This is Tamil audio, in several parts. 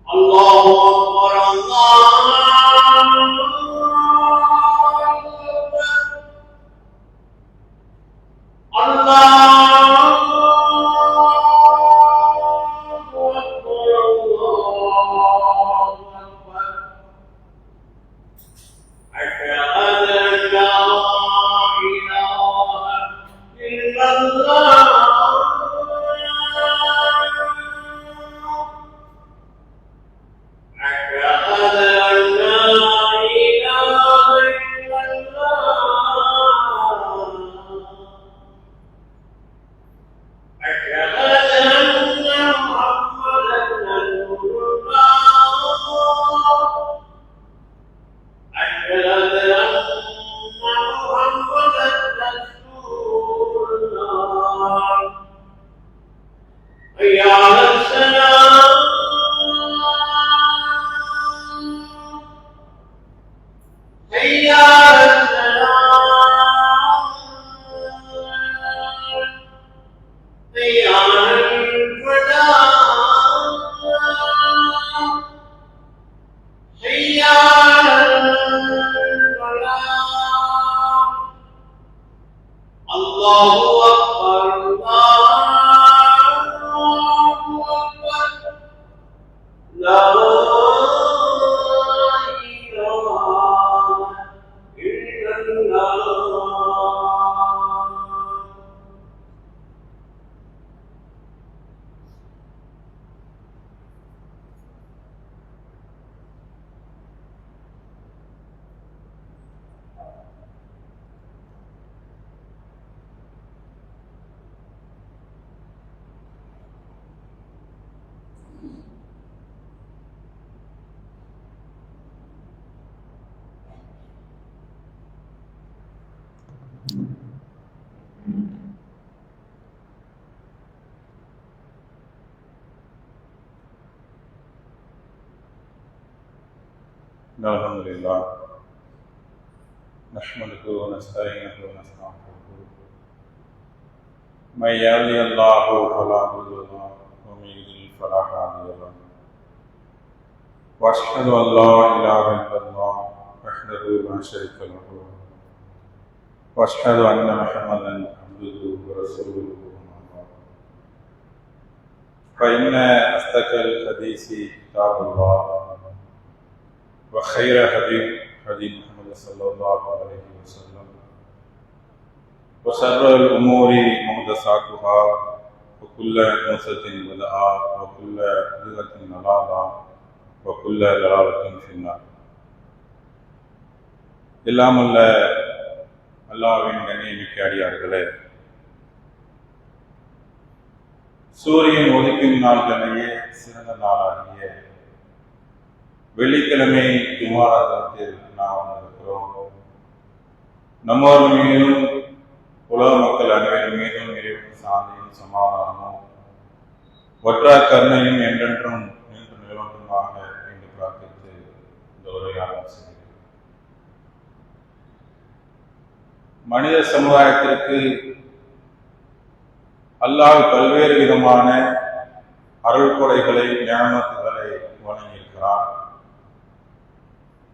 الله أكبر الحمد لله نحمده ونستعينه ونستغفره من يهده الله فلا مضل له ومن يضلل فلا هادي له واشهد ان لا اله الا الله وحده لا شريك له واشهد ان محمدا عبده ورسوله فان اصدق الحديث كتاب الله وخير هدي محمد صلى الله عليه وسلم وشر الأمور محدثاتها وكل محدثة بدعة وكل بدعة ضلالة وكل ضلالة في النار. எல்லாம் உள்ள அல்லாஹ்வின் கண்ணியமிக்க அடியார்களே, சூரியன் உதிக்கும் நாள்களையே சிறந்த நாளாகிய வெள்ளிக்கிழமை ஜுமாராதத்தில் நாம் இருக்கிறோம். நம்மோர் மீதும் உலக மக்கள் அனைவரும் மீதும் இறைவன் சாந்தியும் சமாதானமும் ஒற்றா கருணையும் என்றென்றும் நின்று நிலவட்டுமாக என்று பிரார்த்தித்து இந்த உரையாடல் செய்கிறேன். மனித சமுதாயத்திற்கு அல்லாஹ் பல்வேறு விதமான அருள் கொடைகளை ஞானத்துகளை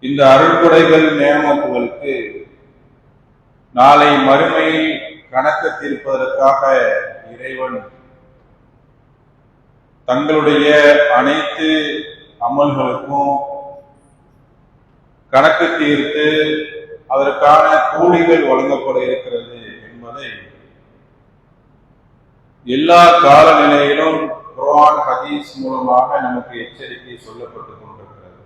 இந்த அருள்கொடைகள் நியமத்துகளுக்கு நாளை மறுமையில் கணக்கு தீர்ப்பதற்காக இறைவன் தங்களுடைய அனைத்து அமல்களுக்கும் கணக்கு தீர்த்து அதற்கான கூலிகள் வழங்கப்பட இருக்கிறது என்பதை எல்லா காலநிலையிலும் குர்ஆன் ஹதீஸ் மூலமாக நமக்கு எச்சரிக்கை சொல்லப்பட்டுக் கொண்டிருக்கிறது.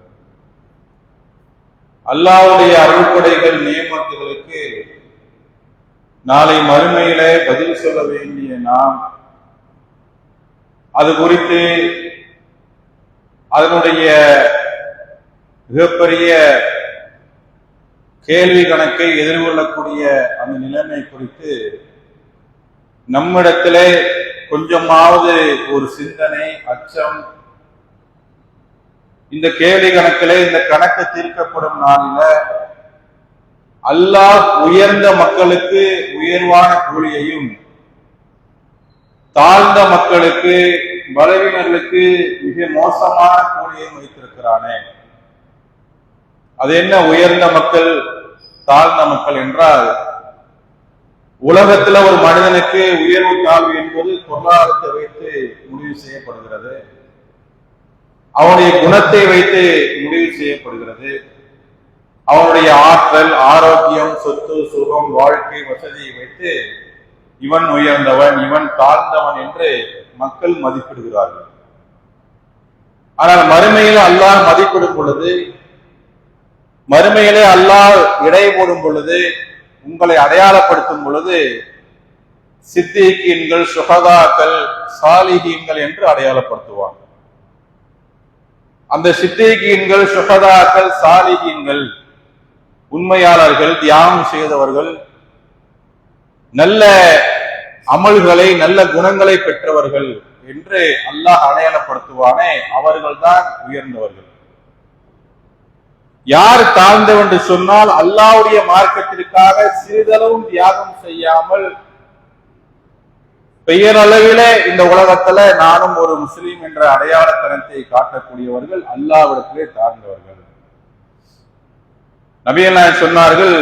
அல்லாஹ்வுடைய அருள்கொடைகள் நியமத்துகளுக்கு நாளை மறுமையிலே பதில் சொல்ல வேண்டிய நாம் அது குறித்து அதனுடைய மிகப்பெரிய கேள்வி கணக்கை எதிர்கொள்ளக்கூடிய அந்த நிலைமை குறித்து நம்மிடத்திலே கொஞ்சமாவது ஒரு சிந்தனை, அச்சம், இந்த கேள்வி கணக்கிலே இந்த கணக்கு தீர்க்கப்படும் நாளில அல்லாஹ் உயர்ந்த மக்களுக்கு உயர்வான கூலியையும் தாழ்ந்த மக்களுக்கு பலவீனர்களுக்கு மிக மோசமான கூலியையும் வைத்திருக்கிறானே. அது என்ன உயர்ந்த மக்கள் தாழ்ந்த மக்கள் என்றால், உலகத்துல ஒரு மனிதனுக்கு உயர்வு தாழ்வு என்பது பொருளாதாரத்தை வைத்து முடிவு செய்யப்படுகிறது, அவனுடைய குணத்தை வைத்து முடிவு செய்யப்படுகிறது, அவனுடைய ஆற்றல், ஆரோக்கியம், சொத்து, சுகம், வாழ்க்கை வசதியை வைத்து இவன் உயர்ந்தவன் இவன் தாழ்ந்தவன் என்று மக்கள் மதிப்பிடுகிறார்கள். ஆனால் மறுமையில் அல்லாஹ் மதிப்பிடும் பொழுது, மறுமையிலே அல்லாஹ் இடை போடும் பொழுது, உங்களை அடையாளப்படுத்தும் பொழுது சித்தீக்கீன்கள், சுஹதாக்கள், சாலிஹீன்கள் என்று அடையாளப்படுத்துவார். அந்த சித்தீக்கீன்கள், சுஹதாக்கள், சாலிஹீன்கள் உண்மையாளர்கள், தியாகம் செய்தவர்கள், நல்ல அமல்களை, நல்ல குணங்களை பெற்றவர்கள் என்று அல்லாஹ் அடையாளப்படுத்துவானே, அவர்கள்தான் உயர்ந்தவர்கள். யார் தாழ்ந்தவன் என்று சொன்னால், அல்லாஹ்வுடைய மார்க்கத்திற்காக சிறிதளவும் தியாகம் செய்யாமல் பெயரளவிலே இந்த உலகத்துல நானும் ஒரு முஸ்லீம் என்ற அடையாளத்தனத்தை காட்டக்கூடியவர்கள் அல்லாஹ்விடத்திலே தாழ்ந்தவர்கள். நபிகள் நாயகம் சொன்னார்கள்,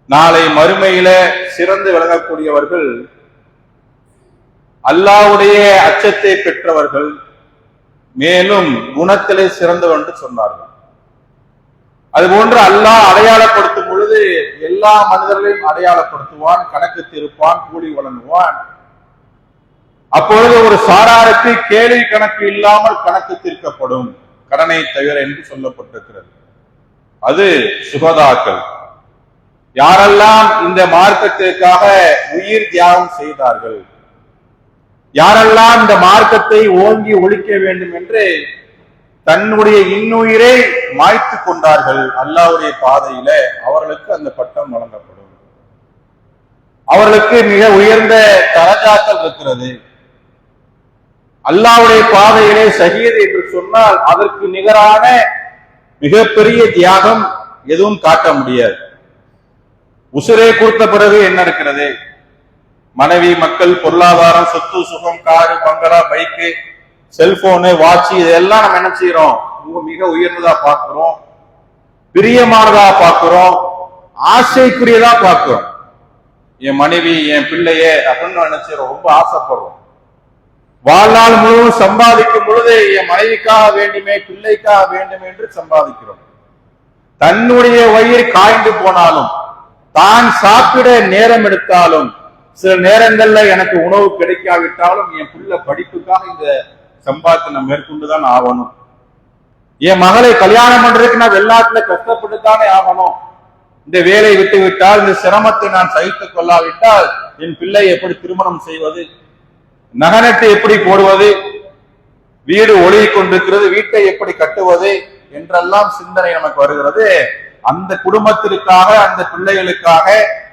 நாளை மறுமையில சிறந்து விளங்கக்கூடியவர்கள் அல்லாஹ்வுடைய அச்சத்தை பெற்றவர்கள், மேலும் குணத்திலே சிறந்தவர் என்று சொன்னார்கள். அதுபோன்று அல்லாஹ் அடையாளப்படுத்தும் பொழுது எல்லா மனிதர்களையும் அடையாளப்படுத்துவான், கணக்கு தீர்ப்பான், கூலி வழங்குவான். அப்பொழுது ஒரு சாராருக்கு கேள்வி கணக்கு இல்லாமல் கணக்கு தீர்க்கப்படும், கடனை தவிர என்று சொல்லப்பட்டிருக்கிறது. அது சுகதாக்கள். யாரெல்லாம் இந்த மார்க்கத்திற்காக உயிர் தியாகம் செய்தார்கள், யாரெல்லாம் இந்த மார்க்கத்தை ஓங்கி ஒழிக்க வேண்டும் என்று தன்னுடைய இன்னுயிரை மாய்த்து கொண்டார்கள் அல்லாஹ்வுடைய பாதையில, அவர்களுக்கு அந்த பட்டம் வழங்கப்படும். அவர்களுக்கு மிக உயர்ந்த தரஜாக்கள் இருக்கிறது. அல்லாஹ்வுடைய பாதையிலே ஷஹீத் என்று சொன்னால் அதற்கு நிகரான மிகப்பெரிய தியாகம் எதுவும் காட்ட முடியாது. உசுரே கொடுத்த பிறகு என்ன இருக்கிறது? மனைவி, மக்கள், பொருளாதாரம், சொத்து, சுகம், காரு, பங்களா, பைக்கு, செல்போனு, வாட்சி, இதெல்லாம் நம்ம என்ன செய்யறோம்? மிக உயர்ந்ததா பார்க்கிறோம், பிரியமானதா பார்க்கிறோம், ஆசைக்குரியதா பார்க்கிறோம். என் மனைவி, என் பிள்ளையே அப்படின்னு நினைச்சிடும், ரொம்ப ஆசைப்படுறோம். வாழ்நாள் முழுவதும் சம்பாதிக்கும் பொழுது என் மனைவிக்காக வேண்டுமே, பிள்ளைக்காக வேண்டுமே என்று சம்பாதிக்கிறோம். தன்னுடைய வயிறு காய்ந்து போனாலும், தான் சாப்பிட நேரம் எடுத்தாலும், சில நேரங்கள்ல எனக்கு உணவு கிடைக்காவிட்டாலும் என் பிள்ளை படிப்புக்காக இந்த சம்பாதத்தை நான் மேற்கொண்டுதான் ஆகணும். என் மகளை கல்யாணம் பண்றதுக்கு நான் வெளிநாட்டுல கஷ்டப்பட்டுத்தானே ஆகணும். இந்த வேலை விட்டு விட்டால், இந்த சிரமத்தை நான் சகித்துக் கொள்ளாவிட்டால் என் பிள்ளை எப்படி திருமணம் செய்வது, நகனத்தை எப்படி போடுவது, வீடு ஒழுகி கொண்டிருக்கிறது, வீட்டை எப்படி கட்டுவது என்றெல்லாம் சிந்தனை நமக்கு வருகிறது. அந்த குடும்பத்திற்காக, அந்த பிள்ளைகளுக்காக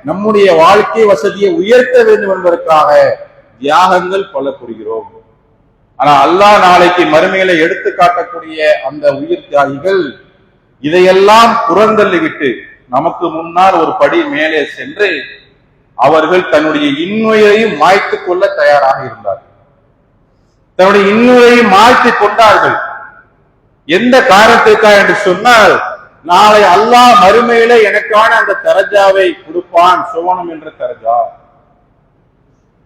நம்முடைய வாழ்க்கை வசதியை உயர்த்த வேண்டும் என்பதற்காக தியாகங்கள் பல புரிகிறோம். ஆனா அல்லாஹ் நாளைக்கு மறுமையில எடுத்து காட்டக்கூடிய அந்த உயிர் தியாகிகள் இதையெல்லாம் புறந்தள்ளிவிட்டு நமக்கு முன்னால் ஒரு படி மேலே சென்று அவர்கள் தன்னுடைய இன்னுயிரையும் மாய்த்துக் கொள்ள தயாராக இருந்தார்கள். தன்னுடைய இன்னுயிரையும் மாய்த்துக் கொண்டார்கள். எந்த காரணத்திற்காக என்று சொன்னால், நாளை அல்லாஹ் மறுமையில எனக்கான அந்த தரஜாவை கொடுப்பான், சுவனம் என்ற தரஜா.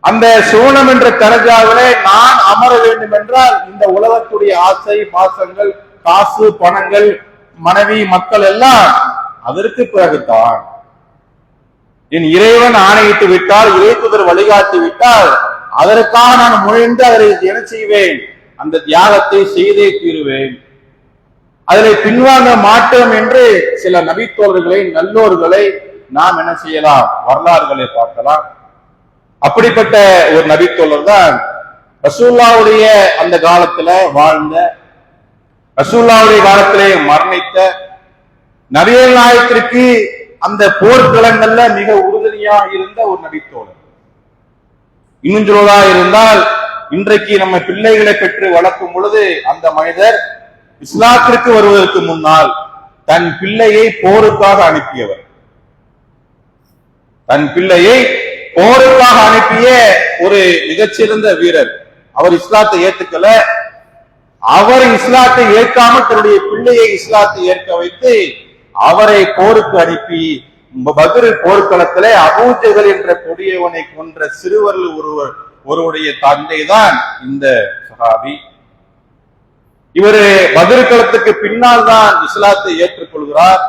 அந்த சுவனம் என்ற தரஜாவிலே நான் அமர வேண்டும் என்றால் இந்த உலகத்துடைய ஆசை பாசங்கள், காசு பணங்கள், மனைவி மக்கள் எல்லாம் அதற்கு பிறகுதான். என் இறைவன் ஆணையிட்டு விட்டால், இறைத்துதர் வழிகாட்டி விட்டால் அதற்காக நான் முயன்று அதை என்ன செய்வேன், அந்த தியாகத்தை செய்தே தீருவேன். அதில் பின்வாங்க மாட்டோம் என்று சில நபித்தோழர்களை, நல்லோர்களை நாம் என்ன செய்யலாம், வரலாறுகளை பார்க்கலாம். அப்படிப்பட்ட ஒரு நபித்தோழர் தான் ரசூலுல்லாஹ்வுடைய அந்த காலத்துல வாழ்ந்த, ரசூலுல்லாஹ்வுடைய காலத்திலே மரணித்த, நபிகள் நாயகத்திற்கு அந்த போர்க்களங்கள்ல மிக உறுதுணையாக இருந்த ஒரு நபித்தோழர். இன்னும் சொல்வதா இருந்தால், இன்றைக்கு நம்ம பிள்ளைகளை பெற்று வளர்க்கும் பொழுது அந்த மனிதர் இஸ்லாத்திற்கு வருவதற்கு முன்னால் தன் பிள்ளையை போருக்காக அனுப்பியவர். தன் பிள்ளையை போருக்காக அனுப்பிய ஒரு மிகச்சிறந்த வீரர். அவர் இஸ்லாத்தை ஏற்றுக்கல. அவர் இஸ்லாத்தை ஏற்காமல் தன்னுடைய பிள்ளையை இஸ்லாத்தை ஏற்க வைத்து அவரை போருக்கு அனுப்பி பத்ர் போர்க்களத்திலே அபூ ஜஹல் என்ற கொடியவனை கொன்ற சிறுவரில் ஒருவருடைய தந்தை தான் இந்த சஹாபி. இவர் பத்ர் களத்துக்கு பின்னால் தான் இஸ்லாத்தை ஏற்றுக்கொள்கிறார்.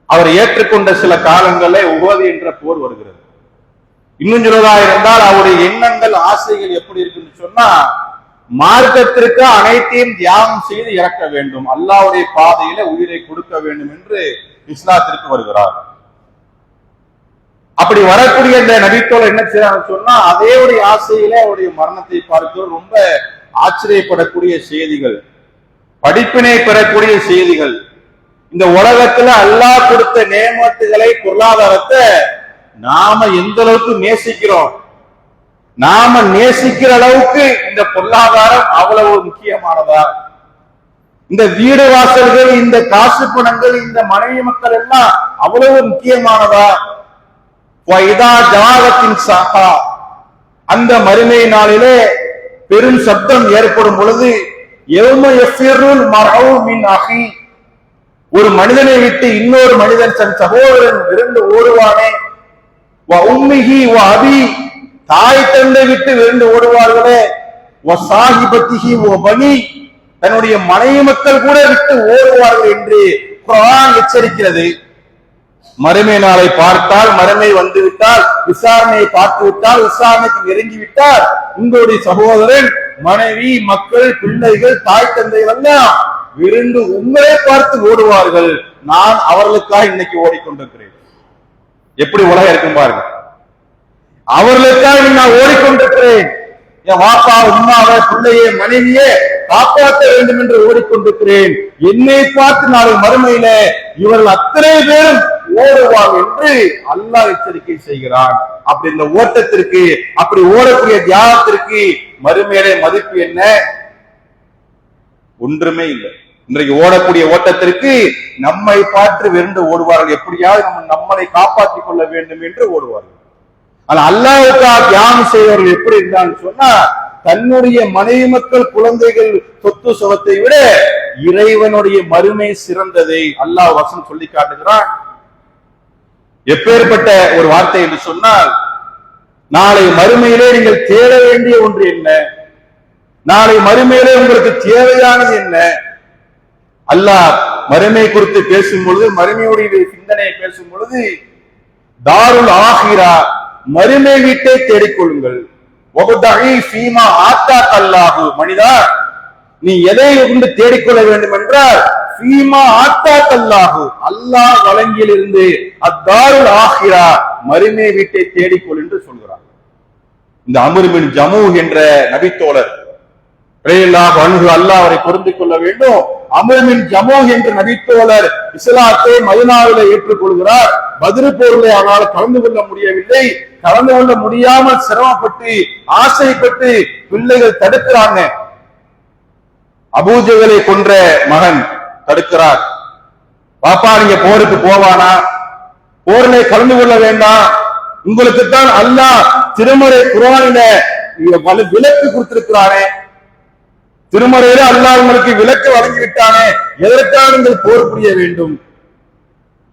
அவர் ஏற்றுக்கொண்ட சில காலங்களே உஹது என்ற போர் வருகிறது. இன்னும் சொல்வதா இருந்தால் அவருடைய எண்ணங்கள், ஆசைகள் எப்படி இருக்குன்னு சொன்னா, மார்க்கத்திற்கு அனைத்தையும் தியாகம் செய்து இறக்க வேண்டும், அல்லாஹ்வுடைய பாதையில உயிரை கொடுக்க வேண்டும் என்று இஸ்லாத்திற்கு வருகிறார். அப்படி வரக்கூடிய இந்த நபித்தோழர் என்ன செய்யறாங்க சொன்னா, அதே உடைய ஆசையில அவருடைய மரணத்தை பார்க்க ரொம்ப ஆச்சரியப்படக்கூடிய செய்திகள், படிப்பினை பெறக்கூடிய செய்திகள். இந்த உலகத்துல அல்லாஹ் கொடுத்த நேமத்துகளை, பொருளாதாரத்தை நாம எந்த அளவுக்கு நேசிக்கிறோம், நாம நேசிக்கிற அளவுக்கு இந்த பொருளாதாரம் அவ்வளவு முக்கியமானதா? இந்த வீடு வாசல்கள், இந்த காசு பணங்கள், இந்த மனைவி மக்கள் எல்லாம் அவ்வளவு முக்கியமானதா? ஜவாகத்தின் சாகா, அந்த மறுமை நாளிலே பெரும் சப்தம் ஏற்படும் பொழுது, ஒரு மனிதனை விட்டு இன்னொரு மனிதன் தன் சகோதரன் விருந்து ஓடுவானே, உம்மிஹி வ அபி, தாய் தந்தை விட்டு விருந்து ஓடுவார்களே, சாஹிபத்திஹி வ பனி, தன்னுடைய மனைவி மக்கள் கூட விட்டு ஓடுவார்கள் என்று குர்ஆன் எச்சரிக்கிறது. மறுமை நாளை பார்த்தால், மறுமை வந்துவிட்டால், விசாரணையை பார்த்து விட்டால், விசாரணைக்கு நெருங்கிவிட்டால் உங்களுடைய சகோதரன், மனைவி மக்கள், பிள்ளைகள், தாய் தந்தைகள் எல்லாம் விருந்து உங்களே பார்த்து ஓடுவார்கள். நான் அவர்களுக்காக இன்னைக்கு ஓடிக்கொண்டிருக்கிறேன். எப்படி உலகம் இருக்கும் பாருங்க. அவர்களுக்காக நான் ஓடிக்கொண்டிருக்கிறேன். என் வாப்பா, உம்மாவை, பிள்ளையே, மனைவியே காப்பாற்ற வேண்டும் என்று ஓடிக்கொண்டிருக்கிறேன். என்னை பார்த்து நாளை மறுமையில இவர்கள் அத்தனை பேரும் ஓடுவாங்க என்று அல்லாஹ் எச்சரிக்கை செய்கிறான். அப்படி இந்த ஓட்டத்திற்கு, அப்படி ஓடக்கூடிய தியாகத்திற்கு மறுமையில மதிப்பு என்ன? ஒன்றுமே இல்லை. இன்றைக்கு ஓடக்கூடிய ஓட்டத்திற்கு நம்மை பார்த்து விருந்து ஓடுவார்கள், எப்படியாவது நம்மளை காப்பாற்றிக் கொள்ள வேண்டும் என்று ஓடுவார்கள். ஆனா அல்லாஹ்வுக்காக தியாகம் செய்வர்கள் எப்படி இருந்தான்னு சொன்னா, தன்னுடைய மனைவி மக்கள், குழந்தைகள், சொத்து சுகத்தை விட இறைவனுடைய மறுமை சிறந்ததை அல்லாஹ் வசனம் சொல்லி காட்டுகிறான். எப்பேற்பட்ட ஒரு வார்த்தை என்று சொன்னால், நாளை மறுமையிலே நீங்கள் தேட வேண்டிய ஒன்று என்ன, நாளை மறுமையிலே உங்களுக்கு தேவையானது என்ன? அல்லாஹ் மறுமை குறித்து பேசும் பொழுது, மறுமையுடைய சிந்தனையை பேசும் பொழுது, தாருல் ஆஹிரா, மறுமை வீட்டை தேடிக்கொள்ளுங்கள். மனிதா, நீ எதை கொண்டு தேடிக்கொள்ள வேண்டும் என்றால், ஃபீமா ஆத்தாக்கல்லாஹு, அல்லாஹ் வழங்கியிலிருந்து அத்தாருல் ஆஹிரா, மறுமை வீட்டை தேடிக்கொள் என்று சொல்கிறார். இந்த அம்ர் பின் ஜமூஹ் என்ற நபித்தோழர் அல்லாஹ் அவரை பொருந்திக் கொள்ள வேண்டும். அம்ர் பின் ஜமூஹ் என்ற நபித்தோழர் இஸ்லாத்தை மதீனாவிலே ஏற்றுக்கொள்கிறார். பத்ர் போரிலே அவரால் கலந்து கொள்ள முடியவில்லை. கலந்து கொள்ள முடியாமல் சிரமப்பட்டு, ஆசைப்பட்டு பிள்ளைகள் தடுக்கிறாங்க. அபூ ஜஹலை கொன்ற மகன் தடுக்கிறார். பாப்பா, நீங்க போருக்கு போவானா, போரிலே கலந்து கொள்ள வேண்டாம், உங்களுக்குத்தான் அல்லாஹ் திருமறை குர்ஆனில விலக்கு கொடுத்திருக்கிறானே, திருமறையில அல்லாஹ் உங்களுக்கு விலக்கு வழங்கிவிட்டானே, எதற்காக நீங்கள் போர் புரிய வேண்டும்?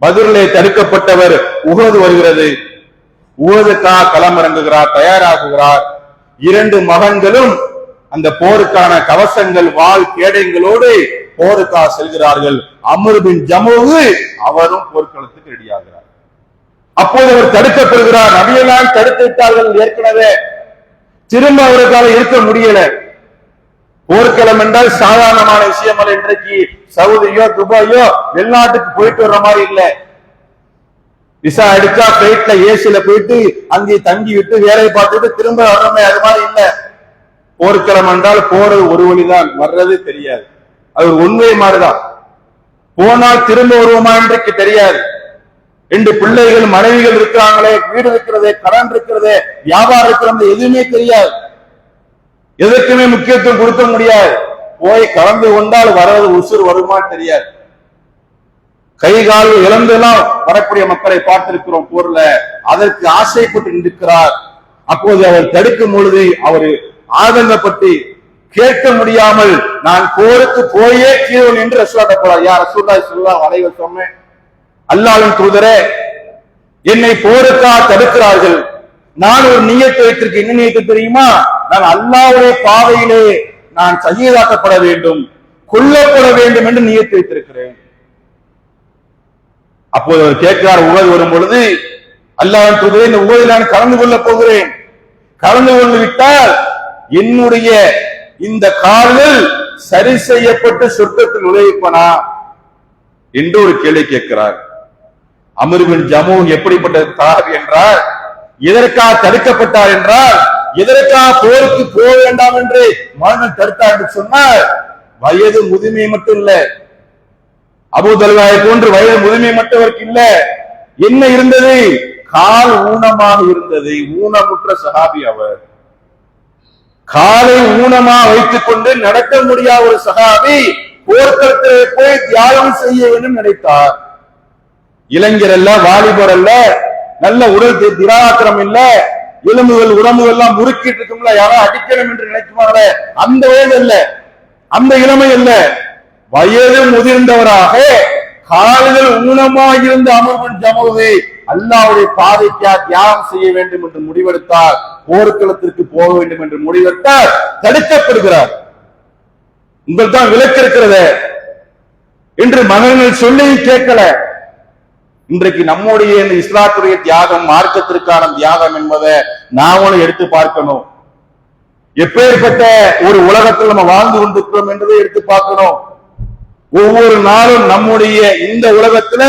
பதிலே தடுக்கப்பட்டவர் உஹது வருகிறது. உஹதுக்காக களமிறங்குகிறார், தயாராகுகிறார். 2 மகன்களும் அந்த போருக்கான கவசங்கள், வாள் கேடயங்களோடு போருக்காக செல்கிறார்கள். அம்ர் பின் ஜமூஹ் அவரும் போர்க்களத்துக்கு ரெடியாகிறார். அப்போது அவர் தடுக்கப்படுகிறார். நபியெல்லாம் தடுத்து விட்டார்கள் ஏற்கனவே. திரும்ப அவருக்காக இருக்க முடியல. போர்க்களம் என்றால் சாதாரணமான விஷயம் அல்ல. இன்றைக்கு சவுதியோ துபாயோ வெளிநாட்டுக்கு போயிட்டு வர்ற மாதிரி இல்ல. விசா அடிச்சா பிளைட்ல ஏசில போயிட்டு அங்கே தங்கி விட்டு வேலையை பார்த்துட்டு திரும்ப வர்றமே, அது மாதிரி இல்ல. போர்க்களம் என்றால் போறது ஒரு வழிதான், வர்றது தெரியாது. அது உண்மை மாதிரிதான். போனால் திரும்ப வருவோமா இன்றைக்கு தெரியாது. 2 பிள்ளைகள் மனைவிகள் இருக்கிறாங்களே, வீடு இருக்கிறதே, கடன் இருக்கிறதே, வியாபாரம் இருக்கிறது, எதுவுமே தெரியாது. எதற்குமே முக்கியத்துவம் கொடுக்க முடியாது. போய் கலந்து கொண்டால் வர்றது உசுர் வருமான்னு தெரியாது. கை கால் இழந்தெல்லாம் வரக்கூடிய மக்களை பார்த்திருக்கிறோம் போர்ல. அதற்கு ஆசைப்பட்டு நிற்கிறார். அப்போது அவர் தடுக்கும் பொழுது அவர் ஆதங்கப்பட்டு கேட்க முடியாமல், நான் போருக்கு போயே தீர்வேன் என்று ரசூலுல்லாஹ் போறார். யார் ரசூலுல்லாஹி ஸல்லல்லாஹு அலைஹி வஸல்லம், அல்லாஹ்வின் தூதரே, என்னை போருக்காக தடுக்கிறார்கள். நான் ஒரு நியத்தை வைத்திருக்கேன். என்ன நியத்து தெரியுமா? நான் அல்லாஹ்வுடைய பாதையிலே நான் ஷஹீதாக்கப்பட வேண்டும், கொல்லப்பட வேண்டும் என்று நியத்து வைத்திருக்கிறேன். அப்போது அவர் கேட்கிறார், உஹது வரும் பொழுது, அல்லாஹ்வின் தூதரே, இந்த உஹதில் நான் கலந்து கொள்ள போகிறேன். கலந்து கொண்டு விட்டால் என்னுடைய இந்த கால்கள் சரி செய்யப்பட்டு சொர்க்கத்தில் நுழைப்பனா என்று ஒரு கேள்வி கேட்கிறார். அம்ர் பின் ஜமூஹ் எப்படிப்பட்ட சஹாபி என்றால், எதற்காக தடுக்கப்பட்டார் என்றால், எதற்காக போருக்கு போக வேண்டாம் என்று மரணம் தடுத்தார் என்று சொன்னால், வயது முதுமை மட்டும் இல்ல, அபூ தல்ஹாவை போன்று வயது முதுமை மட்டும் இல்ல, என்ன இருந்தது? கால் ஊனமாக இருந்தது. ஊனமுற்ற சஹாபி அவர். காலை ஊனமாக வைத்துக் கொண்டு நடக்க முடியாத ஒரு சஹாபி போர்க்களத்திலே போய் தியாகம் செய்ய வேண்டும் நினைத்தார். இளைஞர் அல்ல, வாலிபர் அல்ல, நல்ல உடல் திராத்திரம் இல்ல, எலும்புகள் உடம்புகள் எல்லாம் முறுக்கிட்டு இருக்கும்ல, யாரோ அடிக்கணும் என்று நினைக்குவாங்களே, அந்த வயது அல்ல, அந்த இளமை அல்ல. வயது முதிர்ந்தவராக கால்கள் ஊனமாக இருந்த அம்ர் பின் ஜமூஹ் அல்லாஹ்வுடைய பாதைக்காக தியாகம் செய்ய வேண்டும் என்று முடிவெடுத்தார். போர்க்களத்திற்கு போக வேண்டும் என்று முடிவெடுத்தார். தடுக்கப்படுகிறார். உங்கள் தான் விலக்கு இருக்கிறது என்று மகன்கள் சொல்லி கேட்கல. இன்றைக்கு நம்முடைய இந்த இஸ்லாத்துடைய தியாகம், மார்க்கத்திற்கான தியாகம் என்பதை நாமளும் எடுத்து பார்க்கணும். எப்பேற்பட்ட ஒரு உலகத்தில் நம்ம வாழ்ந்து கொண்டிருக்கிறோம் என்பதை எடுத்து பார்க்கணும். ஒவ்வொரு நாளும் நம்முடைய இந்த உலகத்துல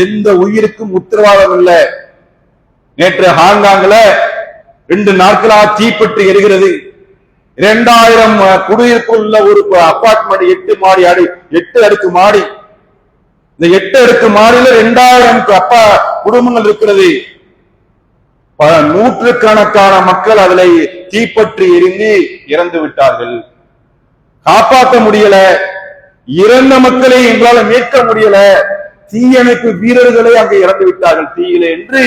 எந்த உயிருக்கும் உத்தரவாதம் இல்லை. நேற்று ஹாங்காங்ல 2 நாட்களாக தீப்பற்றி எரிகிறது. 2000 குடியிருப்புள்ள ஒரு அபார்ட்மெண்ட், 8 அடுக்கு மாடி. இந்த 8 அடுக்கு மாடியில 2000 குடும்பங்கள் இருக்கிறது. நூற்றுக்கணக்கான மக்கள் அதில் தீப்பற்றி எரிந்து இறந்து விட்டார்கள். காப்பாற்ற முடியல. இறந்த மக்களை எங்களால் மீட்க முடியல. தீயணைப்பு வீரர்களை அங்கே இறந்து விட்டார்கள் தீயில என்று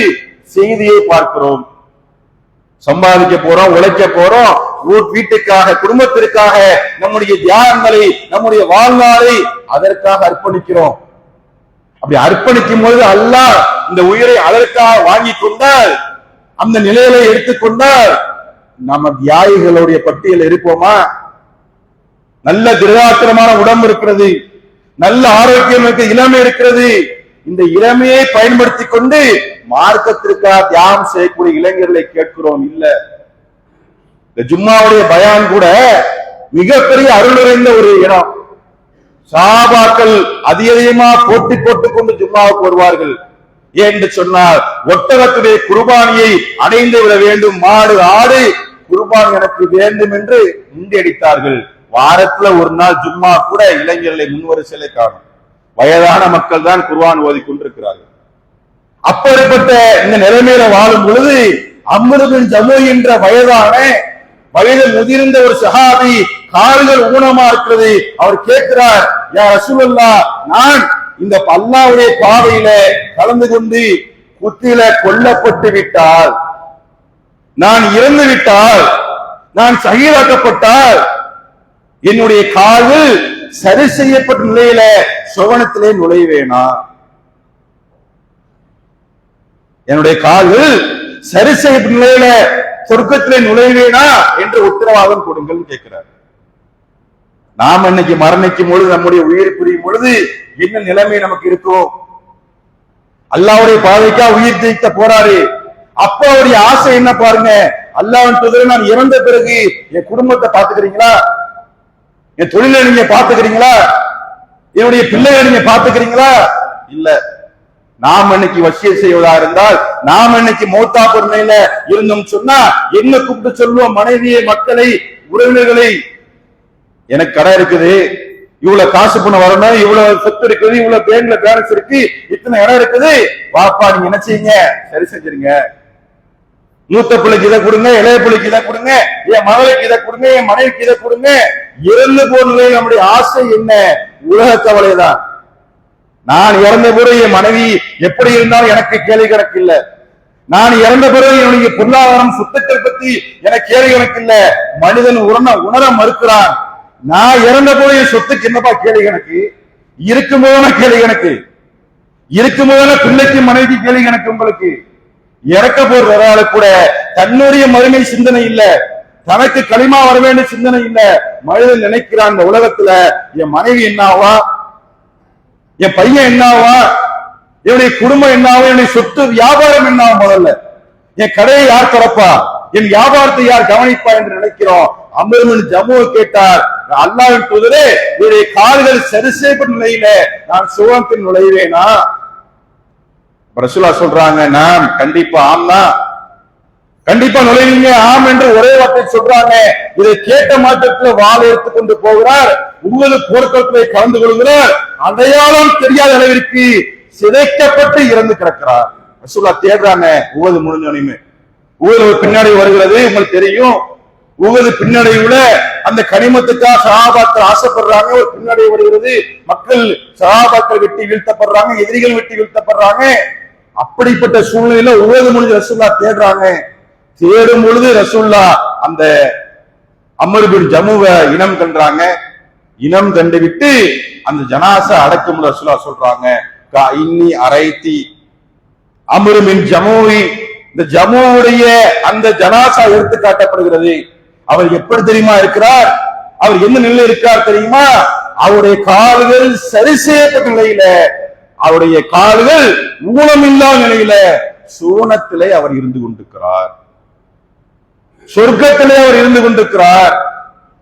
செய்தியை பார்க்கிறோம். சம்பாதிக்க போறோம், உழைக்க போறோம், வீட்டுக்காக, குடும்பத்திற்காக நம்முடைய தியாகங்களை, நம்முடைய வாழ்நாளை அதற்காக அர்ப்பணிக்கிறோம். அப்படி அர்ப்பணிக்கும் பொழுது அல்லாஹ் இந்த உயிரை அதற்காக வாங்கி கொண்டால், அந்த நிலையில எடுத்துக்கொண்டால் நம்ம தியாகிகளுடைய பட்டியல் இருப்போமா? நல்ல திராத்திரமான உடம்பு இருக்கிறது, நல்ல ஆரோக்கியம் இருக்கு, இளமை இருக்கிறது. இந்த இளமையை பயன்படுத்தி கொண்டு மார்க்கத்திற்காக தியாகம் செய்யக்கூடிய இளைஞர்களை கேட்கிறோம். இல்ல, இந்த ஜும்மாவுடைய பயான் கூட மிகப்பெரிய அருள் நிறைந்த ஒரு இடம். சஹாபாக்கள் அதிகமா போட்டி போட்டுக் கொண்டு ஜும்மாவுக்கு வருவார்கள். என்று சொன்னால், ஒட்டகத்துடைய குர்பானியை அடைந்து விட வேண்டும், மாடு ஆடு குர்பான் எனக்கு வேண்டும் என்று முண்டியடித்தார்கள். வாரத்துல ஒரு நாள் ஜும்மா கூட இளைஞர்களை முன்வரிசையிலே காணும். வயதான மக்கள் தான் குர்ஆன் ஓதி கொண்டிருக்கிறார்கள். அப்படிப்பட்ட இந்த நிலைமையில வாழும் பொழுது அம்ர் பின் ஜமூஹ் என்ற வயது முதிர்ந்த ஒரு சஹாபி, கால்கள் ஊனமா இருக்கிறது. அவர் கேட்கிறார், யா ரசூலுல்லாஹ், நான் இந்த அல்லாஹ்வுடைய பாதையில கலந்து கொண்டு குத்தில கொல்லப்பட்டு விட்டால், நான் இறந்து விட்டால், நான் ஷஹீதாக்கப்பட்டால் என்னுடைய கால்கள் சரி செய்யப்பட்ட நிலையில சுவனத்திலே நுழைவேனா? என்னுடைய கால்கள் சரி செய்யப்பட்ட நிலையில சொர்க்கத்திலே நுழைவேனா என்று உத்தரவாதம் கொடுங்கள் கேட்கிறார். நாம் இன்னைக்கு மரணிக்கும் பொழுது, நம்முடைய உயிர் பிரியும் பொழுது என்ன நிலைமை நமக்கு இருக்கும்? அல்லாஹ்வுடைய பாதைக்கா உயிர் ஜெயிக்க போறாரு. அப்ப அவருடைய ஆசை என்ன பாருங்க, அல்லாஹ்வின் தூதரே, நான் இறந்த பிறகு என் குடும்பத்தை பாத்துக்கிறீங்களா? என் தொழிலை நீங்க பாத்துக்கிறீங்களா? என்னுடைய பிள்ளைகளை நீங்க பாத்துக்கிறீங்களா? இல்ல. நாம் இன்னைக்கு வசியம் செய்வதா இருந்தால், நாம் இன்னைக்கு மௌத்தா பொறுமையில இருந்தோம் சொன்னா என்ன கூப்பிட்டு சொல்லுவோம்? மனைவியை, மக்களை, உறவினர்களை, எனக்கு கடை இருக்குது, இவ்வளவு காசு பணம் வரணும், இவ்வளவு சொத்து இருக்குது, இவ்வளவு பேங்க்ல பேலன்ஸ் இருக்கு, இத்தனை இடம் இருக்குது, வாப்பா நீங்க என்ன செய்யுங்க, சரி செஞ்சிருங்க. மூத்த பிள்ளைக்கு இதை கொடுங்க, இளைய பிள்ளைக்கு இதை கொடுங்க, என் மகளுக்கு இதை கொடுங்க, என் மனைவிக்கு இதை கொடுங்க. இறந்து போன நிலையில் நம்முடைய ஆசை என்ன? உலக கவலைதான். நான் இறந்த பிறகு என் மனைவி எப்படி இருந்தாலும் எனக்கு கேள்வி கணக்கு இல்ல. நான் இறந்த பிறகு என்னுடைய பொருளாதாரம், சொத்துக்கள் பத்தி எனக்கு கேள்வி கணக்கு இல்ல. மனிதன் உணர மறுக்கிறான். நான் இறந்த போது என் சொத்துக்கு என்னப்பா கேள்வி கணக்கு? இருக்கும் போதான கேள்வி கணக்கு, இருக்கும் போதான பிள்ளைக்கு மனைவி கேள்வி கணக்கு. உங்களுக்கு இறக்க போற கூட தன்னுடைய மறுமை சிந்தனை இல்ல, தனக்கு களிமா வர வேண்டிய சிந்தனை இல்ல. மனிதன் நினைக்கிறான், இந்த உலகத்துல என் மனைவி என்னாவா, என் பையன் என்னாவா, என்னுடைய குடும்பம் என்னாவா, என்னுடைய சொத்து வியாபாரம் என்னாவா, முதல்ல என் கடையை யார் திறப்பா, என் வியாபாரத்தை யார் கவனிப்பா என்று நினைக்கிறோம். அமர் ஜம்முவை கேட்டார், அல்லாஹ்வின் தூதரே, என்னுடைய கால்கள் சரி செய்யப்பட்ட நிலையில நான் சுவனத்தில் நுழைவேனா? ரசூலுல்லாஹ் சொல்றாங்க, நான் கண்டிப்பா ஆம்னா, கண்டிப்பா நுழைவீங்க, ஆம் என்று ஒரே வார்த்தை சொல்றாங்க. இதை கேட்ட மாற்றத்தில் வாளை எடுத்துக்கொண்டு போகிறார். உங்களது போர்க்களத்திலே கலந்து கொள்கிறார். அடையாளம் தெரியாத அளவிற்கு சிதைக்கப்பட்டு இறந்து கிடக்கிறார். ரசூலுல்லாஹ் தேடுறாங்க. உவது முடிஞ்சோனையுமே உவது பின்னாடி வருகிறது, உங்களுக்கு தெரியும். உவது பின்னடைவுல அந்த கனிமத்துக்காக சஹாபாக்கள் ஆசைப்படுறாங்க. ஒரு பின்னடை வருகிறது, மக்கள் சஹாபாக்கள் வெட்டி வீழ்த்தப்படுறாங்க, எதிரிகள் வெட்டி வீழ்த்தப்படுறாங்க. அப்படிப்பட்ட சூழ்நிலையில உவது முடிஞ்ச ரசூலுல்லாஹ் தேடுறாங்க. தேடும் பொழுது ரசூலுல்லாஹ் அந்த அம்ர் பின் ஜமுவை இனம் கண்டாங்க. இனம் கண்டு விட்டு அந்த ஜனாசா அடக்கும் ரசூலுல்லாஹ் சொல்றாங்க, இன்னி அரைத்தி அம்ர் பின் ஜமுவி, இந்த ஜமுவுடைய அந்த ஜனாசா எடுத்து காட்டப்படுகிறது. அவர் எப்படி தெரியுமா இருக்கிறார்? அவர் என்ன நிலையில் இருக்கிறார் தெரியுமா? அவருடைய கால்கள் சரி செய்யப்பட்ட நிலையில, அவருடைய கால்கள் ஊனமில்லாத நிலையில சூனத்திலே அவர் இருந்து கொண்டிருக்கிறார், சொர்க்கத்திலே அவர் இருந்து கொண்டிருக்கிறார்.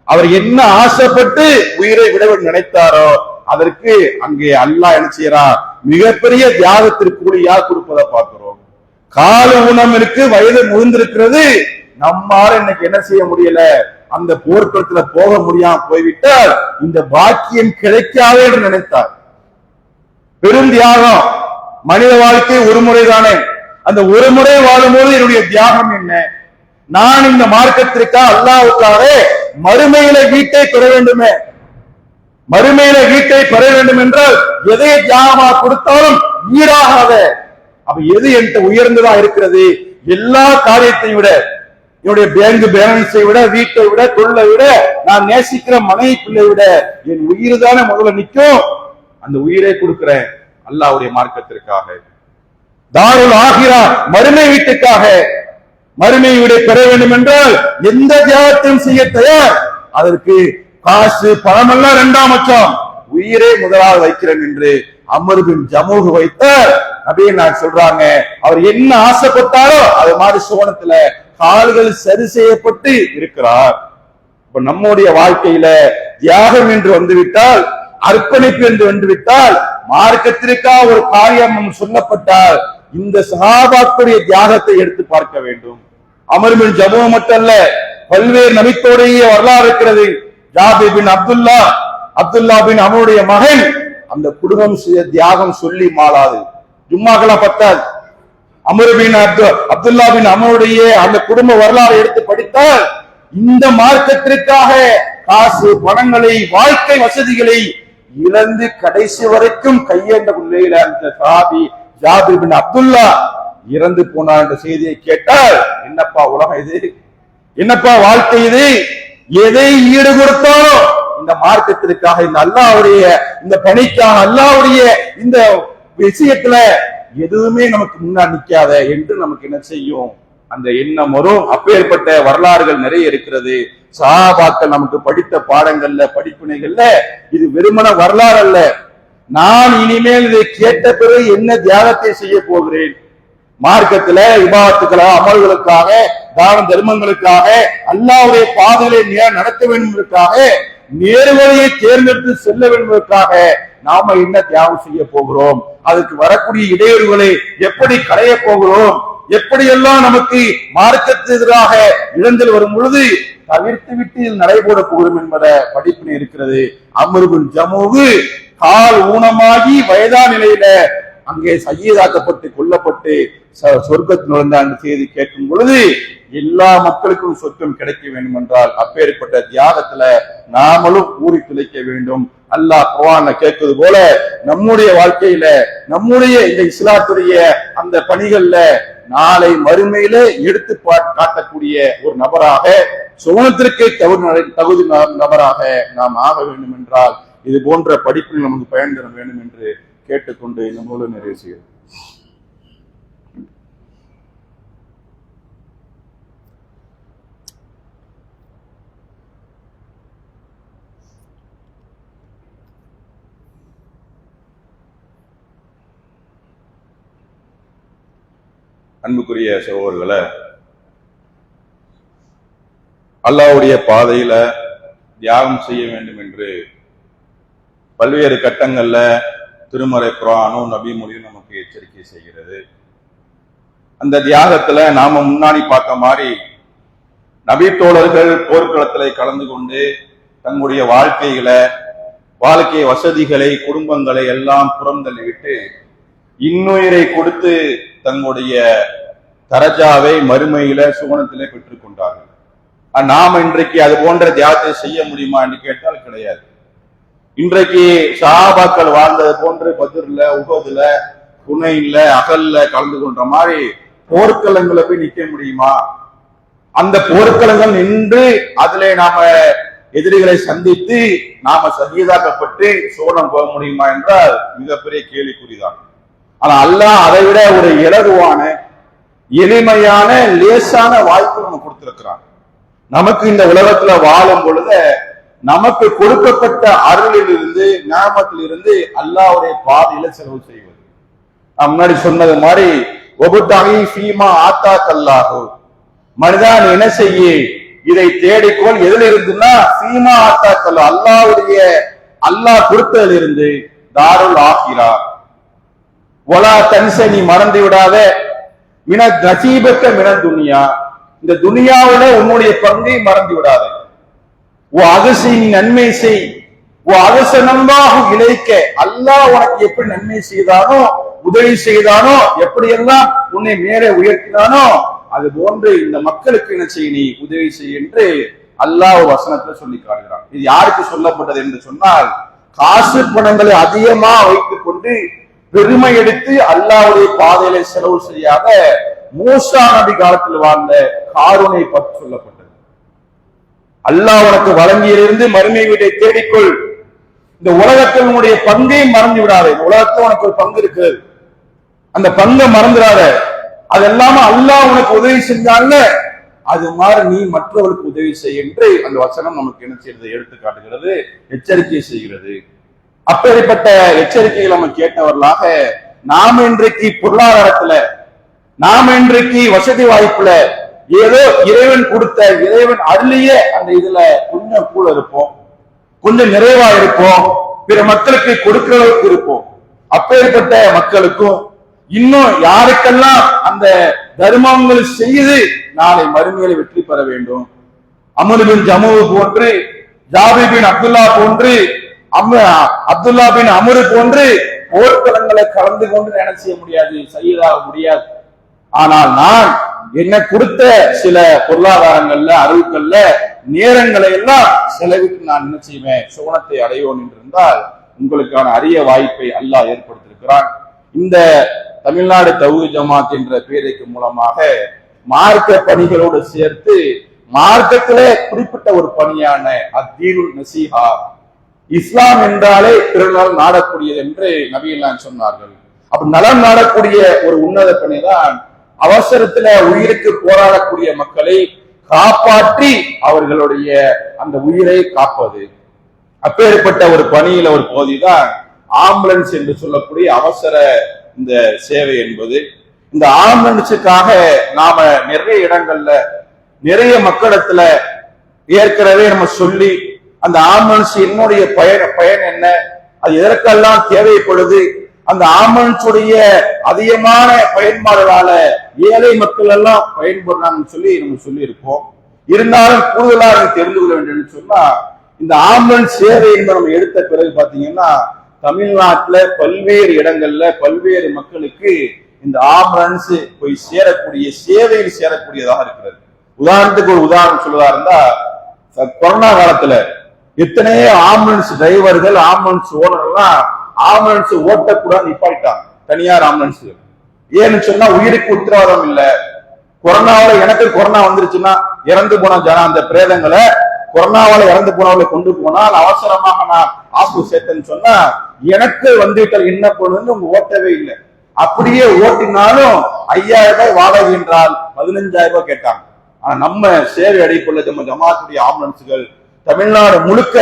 அவர் என்ன ஆசைப்பட்டு உயிரை விட நினைத்தாரோ அதற்கு அங்கே அல்லாஹ் என்ன செய்யறார்? மிகப்பெரிய தியாகத்திற்கு கூலியா கொடுப்பதை பார்க்கிறோம். கால ஊனம் இருக்கு, வயது முதிர்ந்திருக்கிறது, நம்மால இன்னைக்கு என்ன செய்ய முடியல, அந்த போர்க்களத்துல போக முடியாம போய்விட்டால் இந்த பாக்கியம் கிடைக்காது என்று நினைத்தார். பெரும் தியாகம். மனித வாழ்க்கை ஒரு முறை தானே, அந்த ஒரு முறை வாழும்போது என்னுடைய தியாகம் என்ன? நான் இந்த மார்க்கத்திற்காக அல்லாஹ்வுக்காக மறுமையில வீட்டை பெற வேண்டுமே, மறுமையில வீட்டை பெற வேண்டும் என்றால் எதை தியாகமாக கொடுத்தாலும் ஈடாகாத. அப்ப எது என்கிட்ட உயர்ந்ததா இருக்கிறது? எல்லா காரியத்தையும் விட, என்னுடைய பேங்க் பேலன்ஸை விட, வீட்டை விட, தொழிலை விட, நான் நேசிக்கிற மனைவி பிள்ளை விட என் உயிர் தானே முதல்ல நிற்கும். அந்த உயிரை கொடுக்கிறேன் அல்லாஹ்வுடைய மார்க்கத்திற்காக, தாருல் ஆகிரா மறுமை வீட்டுக்காக. மறுமை வீடை பெற வேண்டும் என்றால் எந்த தியாகத்தையும் செய்ய தயார். அதற்கு காசு பணமெல்லாம் இரண்டாம் பட்சம், உயிரே முதலாக வைக்கிறேன் என்று அம்ர் பின் ஜமுஹ் வைத்தார். அப்படியே நான் சொல்றாங்க, அவர் என்ன ஆசைப்பட்டாரோ அது மாதிரி சுவனத்துல கால்கள் சரி செய்யப்பட்டு இருக்கிறார். இப்ப நம்முடைய வாழ்க்கையில தியாகம் என்று வந்துவிட்டால், அர்ப்பணிப்பு என்று வந்துவிட்டால், மார்க்கத்திற்காக ஒரு காரியம் சொல்லப்பட்டால் இந்த சஹாபாக்களுடைய தியாகத்தை எடுத்து பார்க்க வேண்டும். அமர் பின் ஜமுஹ் மட்டுமல்ல, பல்வேறு நபித்தோடைய வரலாறு இருக்கிறது. ஜாபிர் பின் அப்துல்லா பின் அமருடைய மகன், அந்த குடும்பம் தியாகம் சொல்லி மாளாது, ஜும்மாக்களா பத்தாது. அமர் பின் அப்துல்லா பின் அமருடைய அந்த குடும்ப வரலாறு எடுத்து படித்தால் இந்த மார்க்கத்திற்காக காசு பணங்களை, வாழ்க்கை வசதிகளை இழந்து கடைசி வரைக்கும் கையேண்ட நிலையில அந்த சாபி ஜாபிர் பின் அப்துல்லா இறந்து போனார் என்ற செய்தியை கேட்டால், என்னப்பா உலகம் இது, என்னப்பா வாழ்க்கை இது, எதை ஈடு கொடுத்தாலும் இந்த மார்க்கத்திற்காக, இந்த அல்லாஹ்வுடைய இந்த பணிக்காக, அல்லாஹ்வுடைய இந்த விஷயத்துல எதுவுமே நமக்கு முன்னாடி நிக்காத என்று நமக்கு என்ன செய்யும், அந்த எண்ணம் வரும். அப்பேற்பட்ட வரலாறுகள் நிறைய இருக்கிறது. சஹாபாக்கள் நமக்கு படித்த பாடங்கள்ல, படிப்பினைகள்ல இது வெறுமன வரலாறு அல்ல. நான் இனிமேல் இதை கேட்ட பிறகு என்ன தியாகத்தை செய்ய போகிறேன், மார்க்கத்துல இபாதத்துக்களா, அமல்களுக்காக, தான தர்மங்களுக்காக, அல்லாஹ்வுடைய பாதையிலே நடத்த வேண்டுவதற்காக, நேர்வழியை தேர்ந்தெடுத்து செல்ல வேண்டுவதற்காக நாம என்ன தியாகம் செய்ய போகிறோம், அதுக்கு வரக்கூடிய இடையூறுகளை எப்படி களைய போகிறோம், எப்படியெல்லாம் நமக்கு மார்க்கத்துக்கு எதிராக இழந்தல் வரும் பொழுது தவிர்த்து விட்டு இதில் நடைபோட போகிறோம் என்பத படிப்பினை இருக்கிறது. அம்ர் பின் ஜமூஹ் கால் ஊனமாகி வயதா நிலையில அங்கே சையதாக்கப்பட்டு கொல்லப்பட்டு சொர்க்கத்தில் நுழைந்த அந்த செய்தி கேட்கும் பொழுது எல்லா மக்களுக்கும் சொர்க்கம் கிடைக்க வேண்டும் என்றால் அப்பேற்பட்ட தியாகத்துல நாமளும் ஊறி துளைக்க வேண்டும். அல்லாஹ் குர்ஆன்ல கேட்கிறது போல நம்முடைய வாழ்க்கையில, நம்முடைய இந்த இஸ்லாத்துடைய அந்த பணிகள்ல நாளை மறுமையில எடுத்து காட்டக்கூடிய ஒரு நபராக, சுவனத்திற்கு தகுதி நபராக நாம் ஆக வேண்டும் என்றால் இது போன்ற படிப்பில் நமக்கு பயன் தர வேண்டும் என்று கேட்டுக்கொண்டு இந்த மூலம் நிறைவு செய்கிறோம். அன்புக்குரிய சகோதரர்களே, அல்லாஹ்வுடைய பாதையில தியாகம் செய்ய வேண்டும் என்று பல்வேறு கட்டங்கள்ல திருமறை குர்ஆனும் நபி மொழியும் நமக்கு எச்சரிக்கை செய்கிறது. அந்த தியாகத்துல நாம முன்னாடி பார்த்த மாதிரி நபி தோழர்கள் போர்க்களத்திலே கலந்து கொண்டு தங்களுடைய வாழ்க்கை வசதிகளை, குடும்பங்களை எல்லாம் புறந்தள்ளிவிட்டு இன்னுயிரை கொடுத்து தங்களுடைய தரஜாவை மறுமையில சுவனத்திலே பெற்றுக் கொண்டார்கள். நாம இன்றைக்கு அது போன்ற தியாகத்தை செய்ய முடியுமா என்று கேட்டால் கிடையாது. இன்றைக்கு சஹாபாக்கள் வாழ்ந்தது போன்று பத்ர்ல, உஹதுல, ஹுனைன்ல, அகல்ல கலந்து கொண்ட மாதிரி போர்க்களங்களை போய் நிக்க முடியுமா? அந்த போர்க்களங்கள் நின்று அதிலே நாம எதிரிகளை சந்தித்து நாம சகிதாக்கப்பட்டு சோழம் போக முடியுமா என்றால் மிகப்பெரிய கேள்விக்குறிதான். ஆனா அல்லாஹ் அதை விட ஒரு இலகுவான, எளிமையான, லேசான வாய்ப்பு நம்ம கொடுத்திருக்கிறான். நமக்கு இந்த உலகத்துல வாழும் பொழுது நமக்கு கொடுக்கப்பட்ட அருளிலிருந்து, ஞாபகத்திலிருந்து அல்லாஹ்வுடைய பாதையில செலவு செய்வது. முன்னாடி சொன்னது மாதிரி ஒபுத்தகி ஃபீமா ஆத்தாக்கல்லாஹு, மனிதன் என்ன செய்ய, இதை தேடிக்கோள். எதுல இருந்துன்னா ஃபீமா ஆத்தாக்கல்லா, அல்லாஹ் கொடுத்ததில் இருந்து, தாருல் ஆகிரா ஒலா தன்சை, நீ மறந்து விடாத, மின நசீபக்க மின துனியா, இந்த துனியாவில உன்னுடைய பங்கை மறந்து விடாத. ஓ அகசி, நீ நன்மை செய். ஓ அகச நம்பாக இழைக்க, அல்லாஹ் உனக்கு எப்படி நன்மை செய்தானோ, உதவி செய்தானோ, எப்படியெல்லாம் உன்னை மேலே உயர்த்தினானோ அது போன்று இந்த மக்களுக்கு என்ன செய்ய, நீ உதவி செய் என்று அல்லாஹ் ஒரு வசனத்தை சொல்லி காட்டுகிறான். இது யாருக்கு சொல்லப்பட்டது என்று சொன்னால், காசு பணங்களை அதிகமா வைத்துக் கொண்டு பெருமை எடுத்து அல்லாஹ்வுடைய பாதையில செலவு செய்யாத மூசா நபி காலத்தில் வாழ்ந்த காரூனை பற்றி சொல்லப்பட்டது. அல்லாஹ் உனக்கு வழங்கியிலிருந்து மறுமை வீட்டை தேடிக்கொள். இந்த உலகத்தில் உன்னுடைய பங்கை மறந்து விடாத. இந்த உலகத்தில் உனக்கு ஒரு பங்கு இருக்கு, அந்த பங்கை மறந்துடாத. அது இல்லாம அல்லாஹ் உனக்கு உதவி செஞ்சாங்க, அது மாதிரி நீ மற்றவர்களுக்கு உதவி செய் என்று அந்த வசனம் நமக்கு என்ன செய்யறது, எடுத்து காட்டுகிறது, எச்சரிக்கை செய்கிறது. அப்படிப்பட்ட எச்சரிக்கைகள் நம்ம கேட்டவர்களாக நாம இன்றைக்கு பொருளாதாரத்துல, நாம இன்றைக்கு வசதி வாய்ப்புல ஏதோ இறைவன் கொடுத்த, இறைவன் அருளிய அந்த இதுல கொஞ்சம் கூட இருப்போம், கொஞ்சம் நிறைவா இருப்போம், பிற மக்களுக்கு கொடுக்கிற அளவுக்கு இருப்போம். அப்பேற்பட்ட மக்களுக்கும் இன்னும் யாருக்கெல்லாம் அந்த தர்மங்கள் செய்து நாளை மறுமையில வெற்றி பெற வேண்டும், அம்ர் பின் ஜமூஹ் போன்று, ஜாபிர் பின் அப்துல்லா போன்று, அப்துல்லா பின் அம்ர் போன்று போர்க்களங்களை கலந்து கொண்டு என்ன செய்ய முடியாது, செய்யதாக முடியாது. ஆனால் நான் என்ன கொடுத்த சில பொருளாதாரங்கள்ல, அறிவுக்கள்ல, நேரங்களை எல்லாம் செலவிட்டு நான் என்ன செய்வேன், சுவனத்தை அடைவோம் என்றிருந்தால் உங்களுக்கான அரிய வாய்ப்பை அல்லாஹ் ஏற்படுத்தியிருக்கிறான். இந்த தமிழ்நாடு தௌஹீத் ஜமாத் என்ற பேருக்கு மூலமாக மார்க்க பணிகளோடு சேர்த்து மார்க்கத்திலே குறிப்பிட்ட ஒரு பணியான அத்தீனுல் நசீஹா, இஸ்லாம் என்றாலே பிறரால் நாடக்கூடியது என்று நபியெல்லாம் சொன்னார்கள். அப்ப நலம் நாடக்கூடிய ஒரு உன்னத பணிதான் அவசரத்துல உயிருக்கு போராடக்கூடிய மக்களை காப்பாற்றி அவர்களுடைய அந்த உயிரை காப்பது. அப்பேற்பட்ட ஒரு பணியில ஒரு பகுதிதான் ஆம்புலன்ஸ் என்று சொல்லக்கூடிய அவசர இந்த சேவை என்பது. இந்த ஆம்புலன்ஸுக்காக நாம நிறைய இடங்கள்ல நிறைய மக்களிடத்துல ஏற்கனவே நம்ம சொல்லி அந்த ஆம்புலன்ஸ் என்னுடைய பயன் என்ன, அது எதற்கெல்லாம் தேவைப்படுது, அந்த ஆம்புலன்ஸுடைய அதிகமான பயன்பாடுகளால ஏழை மக்கள் எல்லாம் பயன்படுறாங்கன்னு சொல்லி நம்ம சொல்லி இருக்கோம். இருந்தாலும் கூடுதலாக தெரிந்து கொள்ள வேண்டும் சொன்னா, இந்த ஆம்புலன்ஸ் சேவை என்பதை நம்ம எடுத்த பிறகு பாத்தீங்கன்னா தமிழ்நாட்டுல பல்வேறு இடங்கள்ல பல்வேறு மக்களுக்கு இந்த ஆம்புலன்ஸ் போய் சேரக்கூடிய சேவையில் சேரக்கூடியதாக இருக்கிறது. உதாரணத்துக்கு ஒரு உதாரணம் சொல்வதா இருந்தா, கொரோனா காலத்துல எத்தனையோ ஆம்புலன்ஸ் டிரைவர்கள் ஆம்புலன்ஸ் ஓனர்லாம் ஆம்புலன்ஸ் ஓட்டக்கூடாது நிப்பாட்டாங்க, தனியார் ஆம்புலன்ஸ். ஏன்னு சொன்னா உயிருக்கு உத்தரவாதம் இல்ல. கொரோனாவில எனக்கு கொரோனா வந்துருச்சுன்னா இறந்து போன அந்த பிரேதங்களை கொரோனாவால இறந்து போனவங்களை கொண்டு போனால் அவசரமாக நான் ஆப்பு சேர்த்தேன்னு சொன்னா எனக்கு வந்துவிட்டால் என்ன பண்ணுன்னு உங்க ஓட்டவே இல்லை. அப்படியே ஓட்டினாலும் 5000 ரூபாய் வாடகை என்றால் 15000 ரூபாய் கேட்டாங்க. ஆனா நம்ம சேவை அடிப்படையில் நம்ம ஜமாத்துடைய ஆம்புலன்ஸுகள் தமிழ்நாடு முழுக்க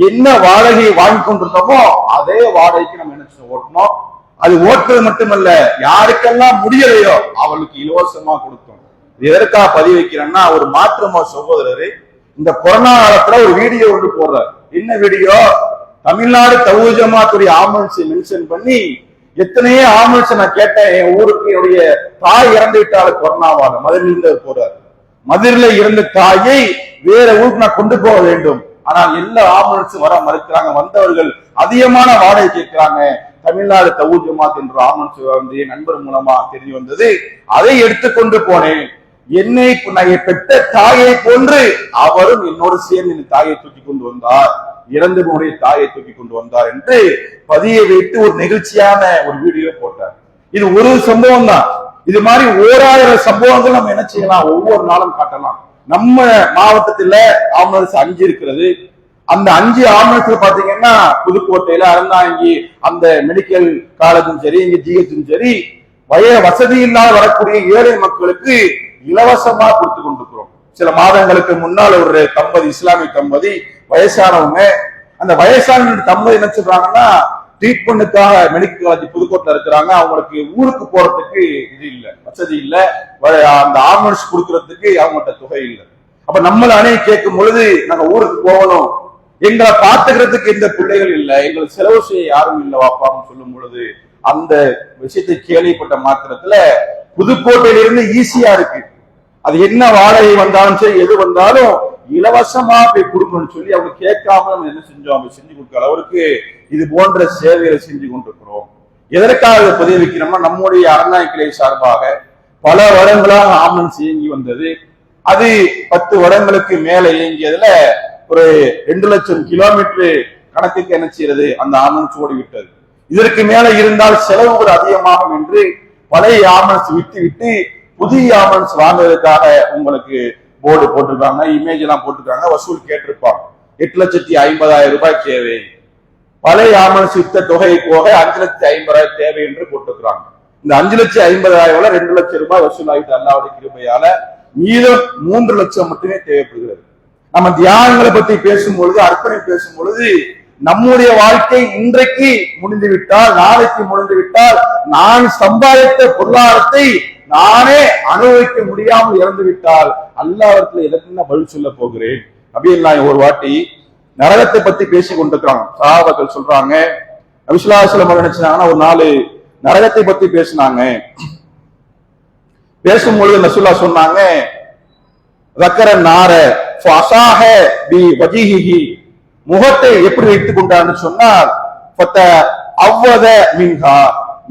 என்ன வாடகையை வாங்கி கொண்டிருந்தோமோ அதே வாடகைக்கு நம்ம என்ன ஓட்டணும். அது ஓட்டுறது மட்டுமல்ல, யாருக்கெல்லாம் முடியலையோ அவளுக்கு இலவசமா கொடுத்தோம். எதற்காக பதிவு வைக்கிறேன்னா, ஒரு மாற்றுமோ சகோதரரு இந்த கொரோனா காலத்துல ஒரு வீடியோ ஒன்று போடுறாரு. என்ன வீடியோ? தமிழ்நாடு தௌஹீத் ஜமாத்துடைய ஆம்புலன்ஸை மென்ஷன் பண்ணி எத்தனையோ ஆம்புலன்ஸ் நான் கேட்டேன், என் ஊருக்கு என்னுடைய தாய் இறந்து விட்டாலும் கொரோனாவால மதுரையிலிருந்து போறாரு. மதுரையில இருந்த தாயை வேற ஊருக்கு நான் கொண்டு போக வேண்டும், ஆனால் எல்லா ஆம்புலன்ஸும் வர மறுக்கிறாங்க. வந்தவர்கள் அதிகமான வாடகை கேட்கிறாங்க. தமிழ்நாடு தௌஹீத் ஜமாத் என்ற ஆம்புலன்ஸ் வந்து என் நண்பர் மூலமா தெரிய வந்தது. அதை எடுத்துக்கொண்டு போனேன். என்னை பெற்ற தாயை போன்று அவரும் என்னோடு சேர்ந்து என் தாயை தூக்கி கொண்டு வந்தார், இறந்து போனுடைய தாயை தூக்கி கொண்டு வந்தார் என்று பதியை வைத்து ஒரு நெகிழ்ச்சியான ஒரு வீடியோ போட்டார். இது ஒரு சம்பவம் தான். இது மாதிரி 1000 சம்பவங்கள் நம்ம என்ன செய்யலாம், ஒவ்வொரு நாளும் காட்டலாம். நம்ம மாவட்டத்துல ஆம்புலன்ஸ் 5 இருக்கிறது. அந்த 5 ஆம்புலன்ஸ்ல பாத்தீங்கன்னா புதுக்கோட்டையில அறந்தாங்கி அந்த மெடிக்கல் காலேஜும் சரி, இங்க ஜிஹெச்சும் சரி, வசதி இல்லாத வரக்கூடிய ஏழை மக்களுக்கு இலவசமா கொடுத்து கொண்டிருக்கிறோம். சில மாதங்களுக்கு முன்னால் ஒரு தம்பதி, இஸ்லாமிய தம்பதி, வயசானவங்க, அந்த வயசான தம்பதி என்ன சொல்றாங்கன்னா, ட்ரீட்மெண்ட்டுக்காக மெடிக்கல் காலேஜ் புதுக்கோட்டை இருக்கிறாங்க. அவங்களுக்கு ஊருக்கு போறதுக்கு இது இல்ல, வசதி இல்ல, அந்த ஆம்புலன்ஸ் கொடுக்கறதுக்கு அவங்கள்ட்ட தொகை இல்லை. அப்ப நம்மள அணை கேட்கும் பொழுது நாங்க ஊருக்கு போகணும், எங்களை பார்த்துக்கிறதுக்கு எந்த பிள்ளைகள் இல்லை, எங்களுக்கு செலவு செய்ய யாரும் இல்லை வாப்பான்னு சொல்லும் பொழுது அந்த விஷயத்தை கேள்விப்பட்ட மாத்திரத்துல புதுக்கோட்டையிலிருந்து ஈஸியா இருக்கு, அது என்ன வாடகை வந்தாலும் சரி எது வந்தாலும் இலவசமா போய் கொடுக்கணும்னு சொல்லி அவங்க கேட்காம நம்ம என்ன செஞ்சோம், அவங்க செஞ்சு கொடுக்க அளவுக்கு இது போன்ற சேவைகளை செஞ்சு கொண்டிருக்கிறோம். எதற்காக பதிவு வைக்கிறோம்னா, நம்முடைய அறநாய் கிளை சார்பாக பல வருடங்களாக ஆம்புலன்ஸ் இயங்கி வந்தது. அது 10 வருடங்களுக்கு மேல இயங்கியதுல ஒரு 2 லட்சம் கிலோமீட்டர் கணக்குக்கு என்ன செய்யறது, அந்த ஆம்புலன்ஸ் ஓடிவிட்டது. இதற்கு மேல இருந்தால் செலவுகள் அதிகமாகும் என்று பழைய ஆம்புலன்ஸ் விட்டு புதிய ஆம்புலன்ஸ் வாங்குவதற்காக உங்களுக்கு போர்டு போட்டிருக்காங்க, இமேஜ் எல்லாம் போட்டிருக்காங்க, வசூல் கேட்டிருப்பாங்க. 8,50,000 ரூபாய் தேவை, பழைய ஆம்புலன்ஸ் வித்த தொகை போக 5,50,000 தேவை என்று போட்டிருக்கிறாங்க. இந்த 5,50,000 2 லட்சம் ரூபாய் வசூல் ஆகிட்டு அல்லாஹ்வுடைய கிருபையால மீதம் 3 லட்சம் மட்டுமே தேவைப்படுகிறது. நம்ம தியாகங்களை பத்தி பேசும்பொழுது, அர்ப்பணை பேசும் பொழுது, நம்முடைய வாழ்க்கை இன்றைக்கு முடிந்துவிட்டால், நாளைக்கு முடிந்துவிட்டால், நான் சம்பாதித்த பொருளாதாரத்தை நானே அனுபவிக்க முடியாமல் இறந்து விட்டால் அல்லாஹ்விடத்தில் எதற்கு பதில் சொல்ல போகிறேன் அப்படின்னு ஒரு வாட்டி நரகத்தை பத்தி பேசி கொண்டிருக்கிறாங்க. சஹாபாக்கள் சொல்றாங்க, நபி ஸல்லல்லாஹு அலைஹி வஸல்லம் நினைச்சாங்கன்னா ஒரு நாள் நரகத்தை பத்தி பேசினாங்க. பேசும்பொழுது ரசூலுல்லாஹ் சொன்னாங்க, ذكر النار فأصاح بوجهه, முகத்தை எப்படி வைத்துக் கொண்டான்னு சொன்னால், அவ்வத மின்ஹா,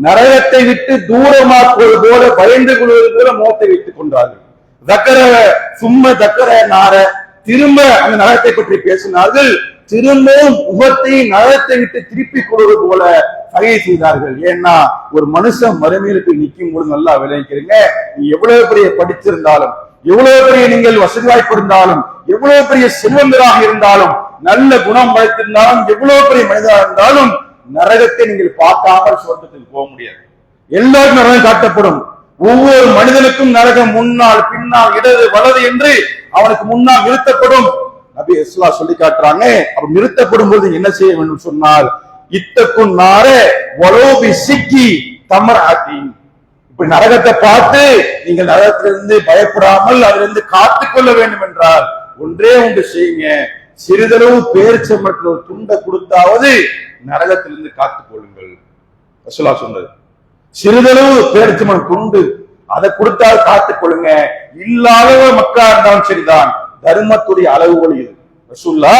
நரகத்தை விட்டு தூரமாக்குவது போல, பயந்து கொள்வது போல முகத்தை வைத்துக் கொண்டார்கள். தக்கர சும்ம தக்கர நார, திரும்ப அந்த நரகத்தை பற்றி பேசினார்கள். திரும்பவும் முகத்தை நரகத்தை விட்டு திருப்பிக் கொள்வது போல சகை செய்தார்கள். ஏன்னா ஒரு மனுஷன் மறுமையிலுக்கு நிற்கும் பொழுது நல்லா விளைவிக்கிறீங்க, நீ எவ்வளவு பெரிய படிச்சிருந்தாலும் எவ்வளவு பெரிய நீங்கள் வசதி வாய்ப்பு இருந்தாலும், எவ்வளவு பெரிய செல்வந்தராக இருந்தாலும், நல்ல குணம் படைத்திருந்தாலும், எவ்வளவு பெரிய மனிதராக இருந்தாலும் நரகத்தை நீங்கள் பார்க்காமல் சொர்க்கத்துக்கு போக முடியாது. எல்லாருக்கும் நரகம் காட்டப்படும். ஒவ்வொரு மனிதனுக்கும் நரகம் முன்னால், பின்னால், இடது, வலது என்று அவனுக்கு முன்னால் நிறுத்தப்படும். நபி இஸ்லாம் சொல்லி காட்டுறாங்க. அப்ப நிறுத்தப்படும் போது என்ன செய்ய வேண்டும் சொன்னால், இத்தக்கும் நார வலோபி சிக்கி தமராத்தி. இப்ப நரகத்தை பார்த்து நீங்கள் நரகத்திலிருந்து பயப்படாமல் அதிலிருந்து காத்துக்கொள்ள வேண்டும் என்றால் ஒன்றே ஒன்று செய்யுங்க, சிறிதளவு பேரிச்சம்பழத்துல ஒரு துண்டை கொடுத்தாவது நரகத்திலிருந்து காத்துக் கொள்ளுங்கள். ரசூலா சொன்னது. சிறிதளவு பேரிச்சம்பழம் துண்டு அதை கொடுத்தால் காத்துக் கொள்ளுங்க. இல்லாத மக்களா இருந்தாலும் சரிதான். தர்மத்துடைய அளவுகள் இது. ரசூல்லா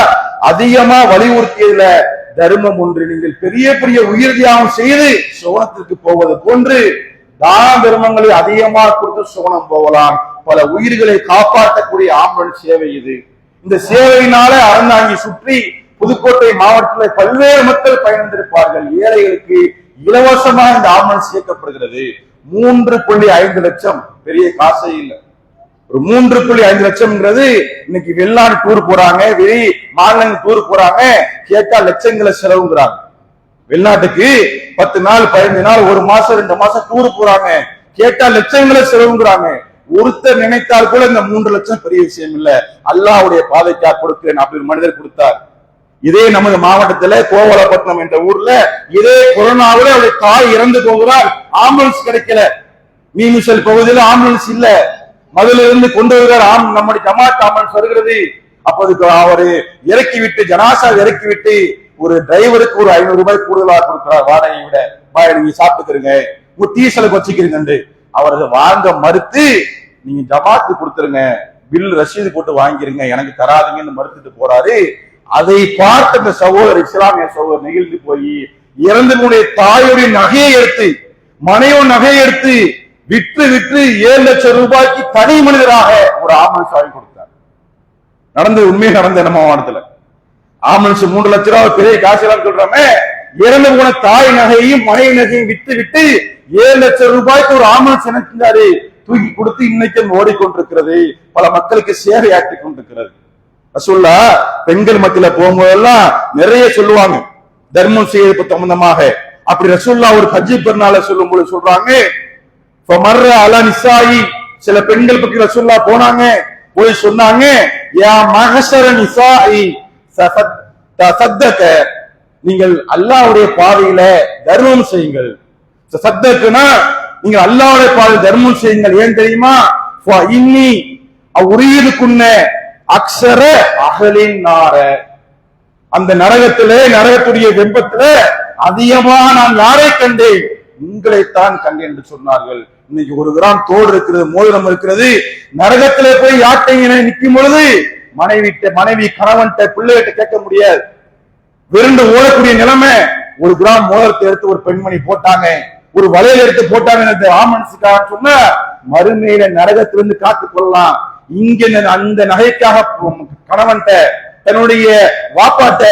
அதிகமா வலியுறுத்தியதுல தர்மம் ஒன்று. நீங்கள் பெரிய பெரிய உயிர் தியாகம் செய்து சோனத்திற்கு போவது போன்று தான தர்மங்களை அதிகமாக கொடுத்து சோனம் போகலாம். பல உயிர்களை காப்பாற்றக்கூடிய ஆம்புலன்ஸ் சேவை இது. இந்த சேவையினால அறந்தாங்கி சுற்றி புதுக்கோட்டை மாவட்டத்தில் பல்வேறு மக்கள் பயணித்திருப்பார்கள். ஏழைகளுக்கு இலவசமாக இந்த ஆம்புலன்ஸ் இயக்கப்படுகிறது. 3.5 லட்சம் பெரிய காசே இல்லை. ஒரு 3.5 லட்சம்ங்கிறது இன்னைக்கு வெளிநாடு டூர் போறாங்க, வெளி மாநிலங்கள் டூர் போறாங்க, கேட்டா லட்சங்களை செலவுங்கிறாங்க. வெளிநாட்டுக்கு 10 நாள் 15 நாள் 1 மாசம் 2 மாசம் டூர் போறாங்க, கேட்டா லட்சங்களை செலவுங்கிறாங்க. ஒருத்தர் நினைத்தால் கூட இந்த 3 லட்சம் பெரிய விஷயம் இல்ல. அல்லாஹ்வுடைய பாதைக்காக கொடுக்கிறேன் அப்படி ஒரு மனிதர் கொடுத்தார். இதே நமது மாவட்டத்துல கோவலப்பட்டினம் என்ற ஊர்ல இதே கொரோனாவில் அவருடைய தாய் இறந்து போகிறார். ஆம்புலன்ஸ் கிடைக்கல. மீமிசல் பகுதியில் ஆம்புலன்ஸ் இல்ல. மதுல இருந்து கொண்டு வருகிறார். நம்முடைய ஜமாத் ஆம்புலன்ஸ் வருகிறது. அப்போதுக்கு அவரு இறக்கி விட்டு, ஜனாசா இறக்கி விட்டு, ஒரு டிரைவருக்கு ஒரு 500 ரூபாய் கூடுதலாக கொடுக்கிறார் வாடகையை விட. நீங்க சாப்பிட்டுக்கிறீங்க, உங்க டீசலுக்கு வச்சுக்கிறீங்க. அவர் அதை வாங்க மறுத்து, நீங்க ஜமாத்து கொடுத்துருங்க, பில் ரசீது போட்டு வாங்கிருங்க, எனக்கு தராதிங்கன்னு மறுத்துட்டு போறாரு. அதை பார்த்த இந்த சகோதரர், இஸ்லாமிய சகோதரர் நெகிழ்ந்து போய் இறந்தவனுடைய தாயுடைய நகையை எடுத்து, மனைவி நகையை எடுத்து விற்று 7 லட்சம் ரூபாய்க்கு தனி மனிதராக ஒரு ஆம்புலன்ஸ் வாங்கி கொடுத்தார். நடந்தது, உண்மையை நடந்த நம்ம மாவட்டத்துல. ஆம்புலன்ஸ் 3 லட்சம் ரூபாய் பெரிய காசு எல்லாம் சொல்றாமே. இறந்து போன தாய் நகையையும் மனைவி நகையும் விற்று 7 லட்சம் ரூபாய்க்கு ஒரு ஆம்புலன்ஸ் என்ன செஞ்சாரு, தூக்கி கொடுத்து இன்னைக்கு ஓடிக்கொண்டிருக்கிறது. பல மக்களுக்கு சேவை ஆற்றி கொண்டிருக்கிறது. ரசூல்லா பெண்கள் மத்தியில போகும்போதெல்லாம் நிறைய சொல்லுவாங்க தர்மம் செய்யறது சம்பந்தமாக. அப்படி ரசூல்லா ஒரு ஹஜ்ஜி பெருநாள சொல்லும் போது சொல்றாங்க, சில பெண்கள் பத்தி ரசூல்லா போனாங்க, போய் சொன்னாங்க, யா மஹஷர நிசாஇ தஸத்தக, நீங்கள் அல்லாஹ்வுடைய பாதையில தர்மம் செய்யுங்கள். தஸத்தகனா நீங்கள் அல்லாஹ்வுடைய பாதையில் தர்மம் செய்யுங்கள். ஏன் தெரியுமா, இன்னி உரியதுக்குன்ன அக்ஸர அகலின் நார, அந்த நரகத்திலே, நரகத்துடைய வெப்பத்துல அதிகமாக நான் யாரை கண்டேன், உங்களைத்தான் கண்டேன் என்று சொன்னார்கள். இன்னைக்கு 1 கிராம் தோல் இருக்கிறது, மோதிரம் இருக்கிறது. நரகத்திலே போய் யாட்டைங்க நிற்கும் பொழுது மனைவி கணவன்கிட்ட பிள்ளைகிட்ட கேட்க முடியாது. விருண்டு ஓடக்கூடிய நிலைமை. 1 கிராம் மோதிரத்தை எடுத்து ஒரு பெண்மணி போட்டாங்க, ஒரு வளையல் எடுத்து போட்டாங்க ஆமன்ஸுக்காக சொன்ன, மறுமையில நரகத்திலிருந்து காத்துக் கொள்ளலாம். இங்க அந்த நகைக்காக கணவன்கிட்ட, தன்னுடைய வாப்பாட்ட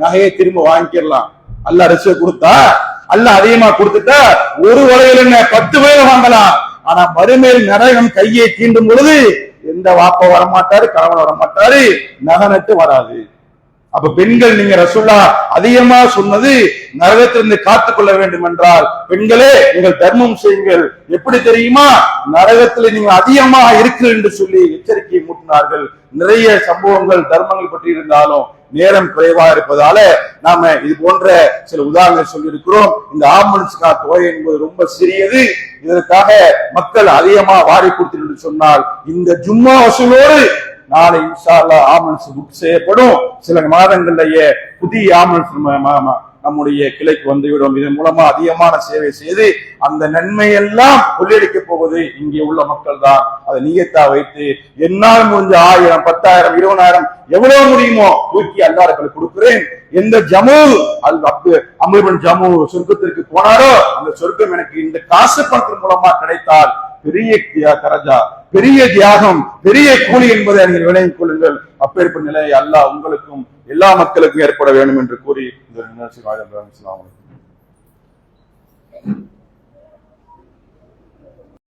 நகையை திரும்ப வாங்கிக்கலாம். அல்லாஹ் ரிஸ்க் கொடுத்தா, அல்லாஹ் அதிகமா கொடுத்துட்டா, ஒரு வளையல் என்ன 10 வளையல் வாங்கலாம். ஆனா மறுமையில் நரகம் கையை தீண்டும் பொழுது எந்த வாப்பா வரமாட்டாரு, கணவன் வரமாட்டாரு, நகனட்டு வராது. அப்ப பெண்கள், நீங்க ரசூல்லா அதிகமா சொன்னது நரகத்திலிருந்து காத்துக் கொள்ள வேண்டும் என்றால், பெண்களே நீங்கள் தர்மம் செய்யுங்கள். எப்படி தெரியுமா, நரகத்தில் நீங்கள் அதிகமாக இருக்கிறீர்கள் என்று சொல்லி எச்சரிக்கை மூட்டினார்கள். நிறைய சம்பவங்கள் தர்மங்கள் பற்றி இருந்தாலும் நேரம் குறைவாக இருப்பதால நாம இது போன்ற சில உதாரணங்கள் சொல்லி இருக்கிறோம். இந்த ஆம்புலன்ஸ்க்கான தொகை என்பது ரொம்ப சிறியது. இதற்காக மக்கள் அதிகமா வாரி கொடுத்து சொன்னால், இந்த ஜும்மா வசூலோடு நாளை இன்ஷா அல்லாஹ் ஆம்புலன்ஸ் புக் செய்யப்படும். சில மாதங்களிலேயே புதிய ஆம்புலன்ஸ் நம்முடைய கிளைக்கு வந்துவிடும். இதன் மூலமா அதிகமான சேவை செய்து அந்த நன்மை எல்லாம் கொள்ளையடிக்க போவது இங்கே உள்ள மக்கள் தான். அதை நியத்தா வைத்து என்னால் முடிஞ்ச 1000, 10,000, 20,000 எவ்வளவு முடியுமோ தூக்கி அல்லாஹ்வுக்கு கொடுக்கிறேன். எந்த ஜமு அம்ருபின் ஜமு சொர்க்கத்திற்கு போனாரோ அந்த சொர்க்கம் எனக்கு இந்த காசு பணத்தின் மூலமா கிடைத்தால் பெரிய கரஜா, பெரிய தியாகம், பெரிய கூலி என்பதை நீங்கள் விளங்கிக் கொள்ளுங்கள். அப்பேற்பட்ட நிலை அல்லாஹ் உங்களுக்கும் எல்லா மக்களுக்கும் ஏற்பட வேண்டும் என்று கூறி இந்த நிகழ்ச்சி